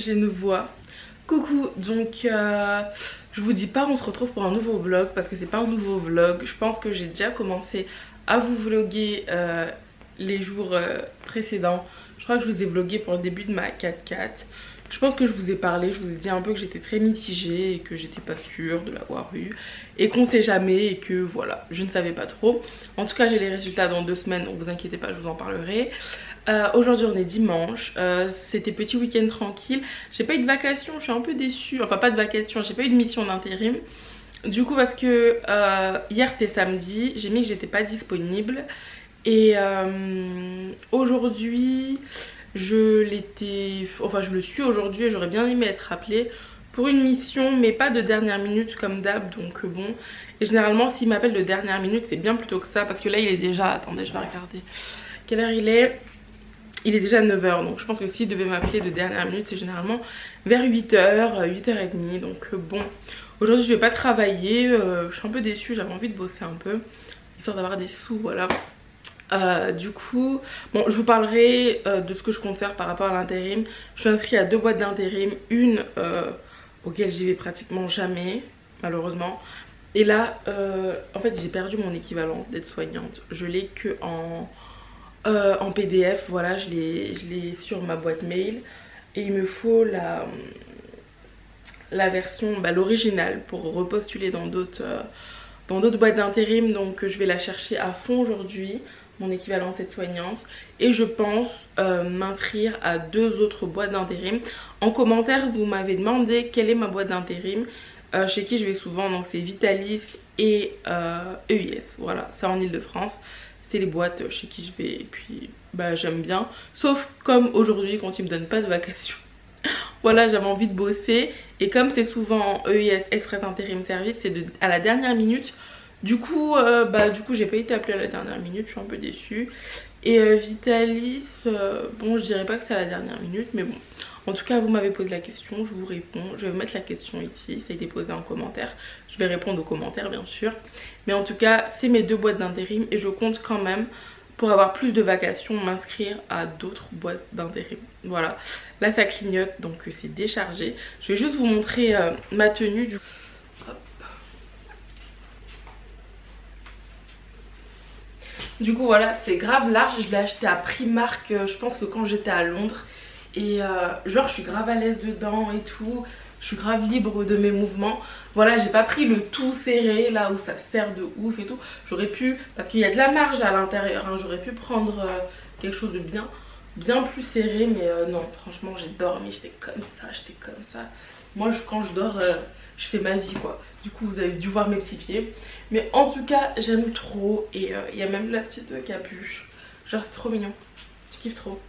j'ai une voix. Coucou, donc je vous dis pas on se retrouve pour un nouveau vlog parce que c'est pas un nouveau vlog. Je pense que j'ai déjà commencé à vous vlogger les jours précédents. Je crois que je vous ai vlogué pour le début de ma 4x4. Je pense que je vous ai parlé, je vous ai dit un peu que j'étais très mitigée et que j'étais pas sûre de l'avoir eu et qu'on sait jamais et que voilà, je ne savais pas trop. En tout cas j'ai les résultats dans 2 semaines, donc vous inquiétez pas, je vous en parlerai. Aujourd'hui on est dimanche, c'était petit week-end tranquille. J'ai pas eu de vacation, je suis un peu déçue, enfin pas de vacation, j'ai pas eu de mission d'intérim. Du coup parce que hier c'était samedi, j'ai mis que j'étais pas disponible. Et aujourd'hui je le suis aujourd'hui et j'aurais bien aimé être appelée pour une mission mais pas de dernière minute comme d'hab, donc bon. Et généralement s'il m'appelle de dernière minute c'est bien plutôt que ça parce que là il est déjà, attendez je vais regarder quelle heure il est. Il est déjà 9 h, donc je pense que s'il devait m'appeler de dernière minute c'est généralement vers 8 h, 8 h 30. Donc bon, aujourd'hui je vais pas travailler, je suis un peu déçue, j'avais envie de bosser un peu histoire d'avoir des sous, voilà. Du coup, bon, je vous parlerai de ce que je compte faire par rapport à l'intérim. Je suis inscrite à 2 boîtes d'intérim, une auquel j'y vais pratiquement jamais, malheureusement. Et là, en fait, j'ai perdu mon équivalent d'aide-soignante. Je l'ai que en PDF, voilà, je l'ai sur ma boîte mail. Et il me faut la version, l'originale pour repostuler dans d'autres boîtes d'intérim. Donc je vais la chercher à fond aujourd'hui, mon équivalent aide-soignante, et je pense m'inscrire à 2 autres boîtes d'intérim. En commentaire vous m'avez demandé quelle est ma boîte d'intérim chez qui je vais souvent, donc c'est Vitalis et EIS, voilà, c'est en Ile-de-France, c'est les boîtes chez qui je vais et puis j'aime bien, sauf comme aujourd'hui quand ils me donnent pas de vacation. Voilà, j'avais envie de bosser et comme c'est souvent EIS, Express Intérim Service, c'est à la dernière minute. Du coup j'ai pas été appelée à la dernière minute, je suis un peu déçue. Et Vitalis, bon je dirais pas que c'est à la dernière minute, mais bon. En tout cas vous m'avez posé la question, je vous réponds. Je vais vous mettre la question ici, ça a été posé en commentaire. Je vais répondre aux commentaires bien sûr. Mais en tout cas c'est mes 2 boîtes d'intérim et je compte quand même, pour avoir plus de vacations, m'inscrire à d'autres boîtes d'intérim. Voilà, là ça clignote donc c'est déchargé. Je vais juste vous montrer ma tenue du coup. Du coup voilà, c'est grave large, je l'ai acheté à Primark, je pense que quand j'étais à Londres. Et genre je suis grave à l'aise dedans et tout, je suis grave libre de mes mouvements. Voilà, j'ai pas pris le tout serré là où ça serre de ouf et tout. J'aurais pu, parce qu'il y a de la marge à l'intérieur, hein, j'aurais pu prendre quelque chose de bien plus serré. Mais non, franchement j'ai dormi, j'étais comme ça. Moi quand je dors, je fais ma vie quoi. Du coup vous avez dû voir mes petits pieds. Mais en tout cas j'aime trop. Et il y a même la petite capuche. Genre c'est trop mignon, je kiffe trop.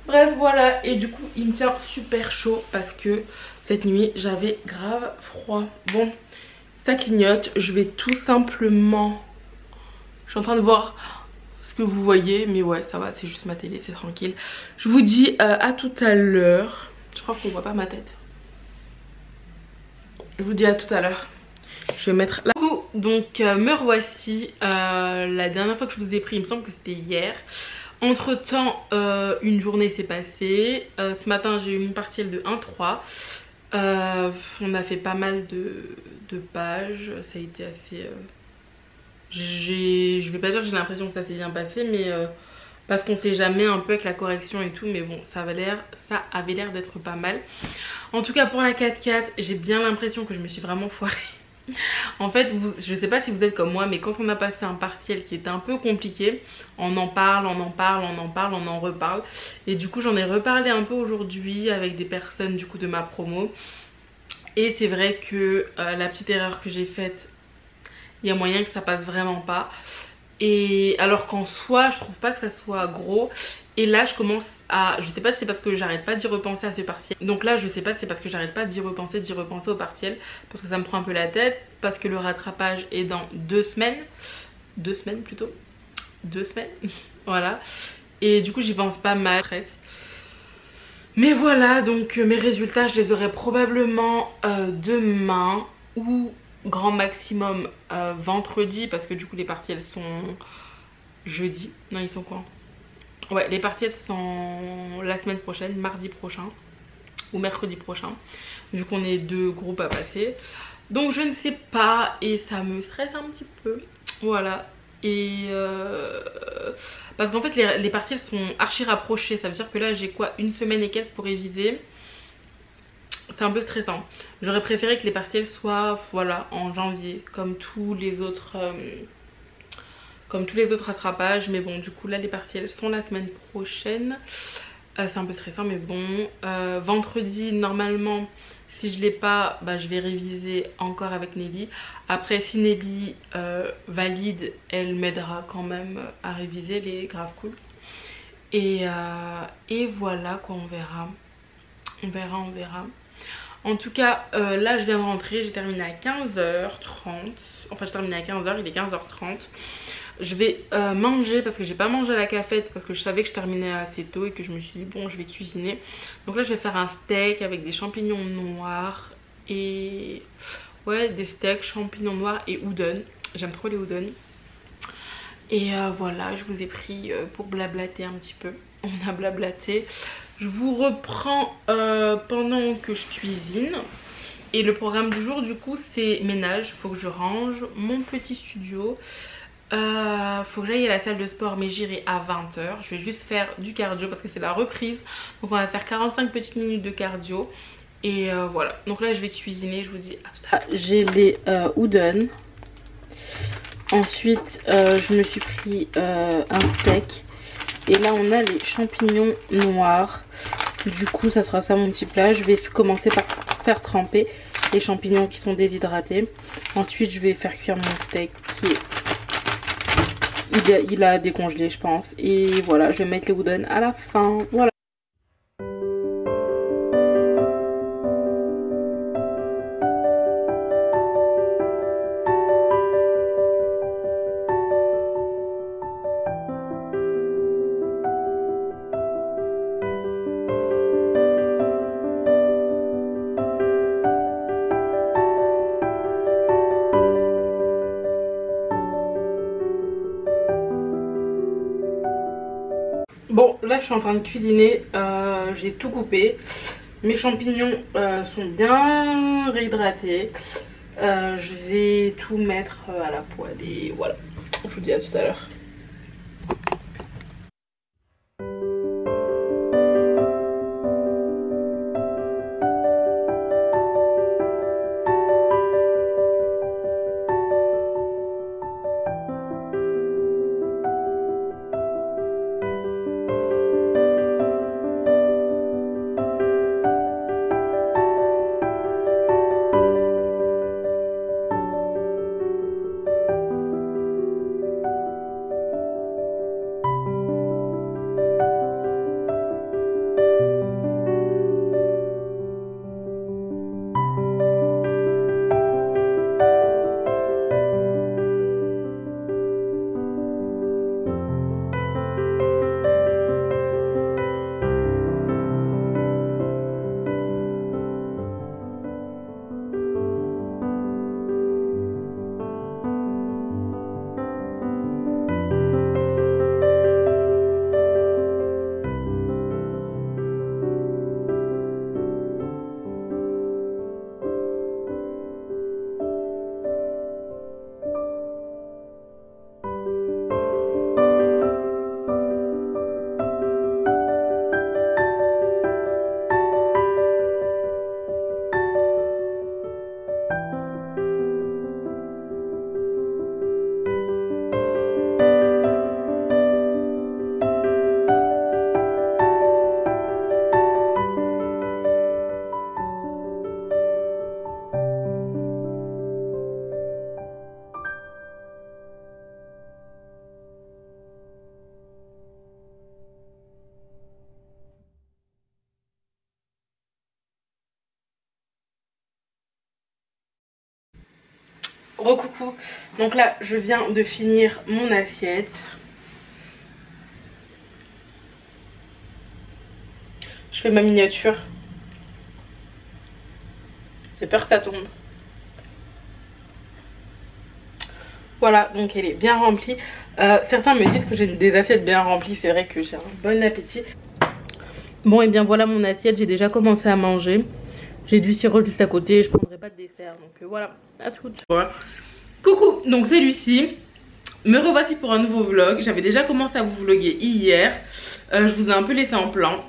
Bref voilà, et du coup il me tient super chaud parce que cette nuit j'avais grave froid. Bon, ça clignote, je vais tout simplement... Je suis en train de voir ce que vous voyez, mais ouais ça va, c'est juste ma télé, c'est tranquille. Je vous dis à tout à l'heure. Je crois qu'on voit pas ma tête. Je vous dis à tout à l'heure. Je vais mettre là. Donc me revoici. La dernière fois que je vous ai pris, il me semble que c'était hier. Entre temps une journée s'est passée, ce matin j'ai eu mon partiel de 1-3, on a fait pas mal de pages, ça a été assez... je vais pas dire que j'ai l'impression que ça s'est bien passé, mais parce qu'on sait jamais un peu avec la correction et tout, mais bon ça avait l'air d'être pas mal. En tout cas pour la 4x4 j'ai bien l'impression que je me suis vraiment foirée. En fait, je sais pas si vous êtes comme moi, mais quand on a passé un partiel qui était un peu compliqué, on en parle, on en reparle. Et du coup, j'en ai reparlé un peu aujourd'hui avec des personnes du coup de ma promo. Et c'est vrai que la petite erreur que j'ai faite, il y a moyen que ça passe vraiment pas. Et alors qu'en soi, je trouve pas que ça soit gros. Et là je commence à... Je sais pas si c'est parce que j'arrête pas d'y repenser à ce partiel. Donc là je sais pas si c'est parce que j'arrête pas d'y repenser au partiel. Parce que ça me prend un peu la tête. Parce que le rattrapage est dans 2 semaines. 2 semaines plutôt. 2 semaines. Voilà. Et du coup j'y pense pas mal. Mais voilà, donc mes résultats je les aurai probablement demain. Ou grand maximum vendredi. Parce que du coup les partiels sont jeudi. Non ils sont quoi? Ouais, les partiels sont la semaine prochaine, mardi prochain. ou mercredi prochain, vu qu'on est 2 groupes à passer. Donc je ne sais pas et ça me stresse un petit peu. Voilà. Et parce qu'en fait les partiels sont archi rapprochés. Ça veut dire que là j'ai quoi, 1 semaine et quelques pour réviser. C'est un peu stressant. J'aurais préféré que les partiels soient voilà, en janvier comme tous les autres rattrapages. Mais bon, du coup là les partiels sont la semaine prochaine. C'est un peu stressant mais bon. Vendredi normalement, si je l'ai pas, bah, je vais réviser encore avec Nelly. Après si Nelly valide, elle m'aidera quand même à réviser, elle est grave cool. Et voilà quoi, on verra. On verra. En tout cas, là je viens de rentrer, j'ai terminé à 15h30. Enfin, j'ai terminé à 15h, il est 15h30. Je vais manger parce que j'ai pas mangé à la cafette parce que je savais que je terminais assez tôt et que je me suis dit bon, je vais cuisiner. Donc là, je vais faire un steak avec des champignons noirs et ouais, des steaks, champignons noirs et udon. J'aime trop les udon. Et voilà, je vous ai pris pour blablater un petit peu. On a blablaté. Je vous reprends pendant que je cuisine. Et le programme du jour du coup c'est ménage. Faut que je range mon petit studio. Faut que j'aille à la salle de sport mais j'irai à 20h. Je vais juste faire du cardio parce que c'est la reprise. Donc on va faire 45 petites minutes de cardio. Et voilà. Donc là je vais cuisiner. Je vous dis à tout à l'heure. J'ai les udon. Ensuite je me suis pris un steak. Et là on a les champignons noirs. Du coup ça sera ça mon petit plat. Je vais commencer par faire tremper les champignons qui sont déshydratés. Ensuite je vais faire cuire mon steak qui est... il a décongelé je pense. Et voilà, je vais mettre les udon à la fin. Voilà. Bon, là je suis en train de cuisiner, j'ai tout coupé. Mes champignons sont bien réhydratés. Je vais tout mettre à la poêle et voilà. Je vous dis à tout à l'heure. Recoucou, donc là je viens de finir mon assiette. Je fais ma miniature. J'ai peur que ça tombe. Voilà, donc elle est bien remplie. Certains me disent que j'ai des assiettes bien remplies. C'est vrai que j'ai un bon appétit. Bon et bien voilà mon assiette, j'ai déjà commencé à manger. J'ai du sirop juste à côté, je prendrai pas de dessert. Donc voilà, à toutes. Voilà. Coucou, donc c'est Lucie. Me revoici pour un nouveau vlog. J'avais déjà commencé à vous vlogger hier. Je vous ai un peu laissé en plan.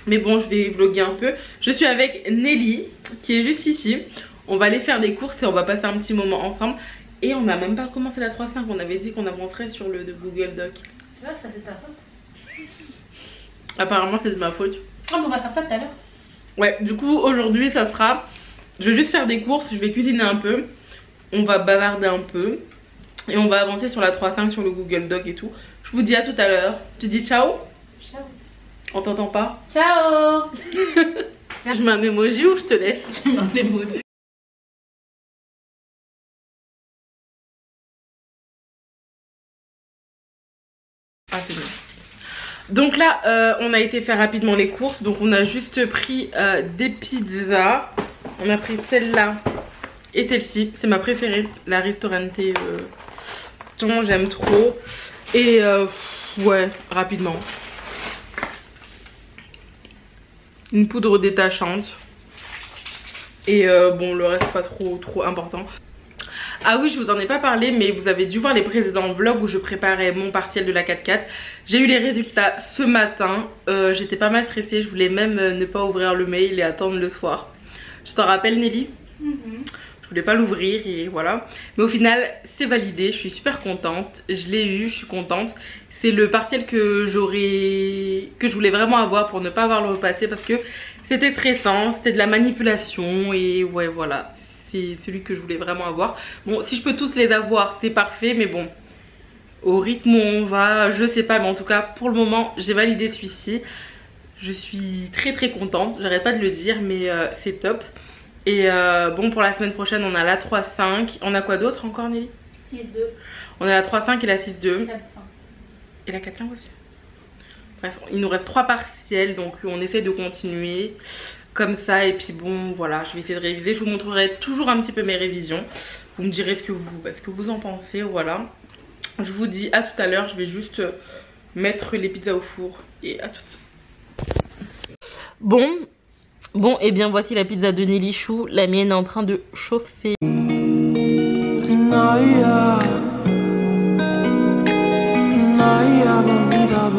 Mais bon, je vais vlogger un peu. Je suis avec Nelly qui est juste ici. On va aller faire des courses et on va passer un petit moment ensemble. Et on n'a même pas commencé la 3.5. On avait dit qu'on avancerait sur le Google Doc. Tu vois, ça c'est ta faute. Apparemment c'est de ma faute. Oh, mais on va faire ça tout à l'heure. Ouais, du coup aujourd'hui ça sera... Je vais juste faire des courses, je vais cuisiner un peu. On va bavarder un peu. Et on va avancer sur la 3.5 sur le Google Doc et tout. Je vous dis à tout à l'heure. Tu dis ciao? Ciao. On t'entend pas? Ciao. Je mets un emoji ou je te laisse? Je mets un emoji. Ah c'est bon. Donc là on a été faire rapidement les courses. Donc on a juste pris des pizzas. On a pris celle-là et celle-ci. C'est ma préférée, la Ristorante. J'aime trop. Et ouais, rapidement. Une poudre détachante. Et bon, le reste pas trop important. Ah oui, je vous en ai pas parlé, mais vous avez dû voir les précédents vlogs où je préparais mon partiel de la 4-4. J'ai eu les résultats ce matin. J'étais pas mal stressée, je voulais même ne pas ouvrir le mail et attendre le soir. Je t'en rappelle Nelly? Je voulais pas l'ouvrir et voilà. Mais au final, c'est validé, je suis super contente. Je l'ai eu, je suis contente. C'est le partiel que je voulais vraiment avoir pour ne pas avoir le repassé parce que c'était stressant, c'était de la manipulation et ouais voilà. C'est celui que je voulais vraiment avoir. Bon, si je peux tous les avoir, c'est parfait, mais bon, au rythme où on va, je sais pas, mais en tout cas, pour le moment, j'ai validé celui-ci. Je suis très contente, j'arrête pas de le dire, mais c'est top. Et bon, pour la semaine prochaine, on a la 3.5. On a quoi d'autre encore, Nelly? 6-2. On a la 3.5 et la 6.2. Et la 4.5 aussi. Bref, il nous reste 3 partiels, donc on essaie de continuer comme ça. Et puis bon, voilà, je vais essayer de réviser. Je vous montrerai toujours un petit peu mes révisions. Vous me direz ce que vous en pensez, voilà. Je vous dis à tout à l'heure. Je vais juste mettre les pizzas au four. Et à tout. Bon, et bien voici la pizza de Nelly Chou. La mienne est en train de chauffer. Naya, bonita,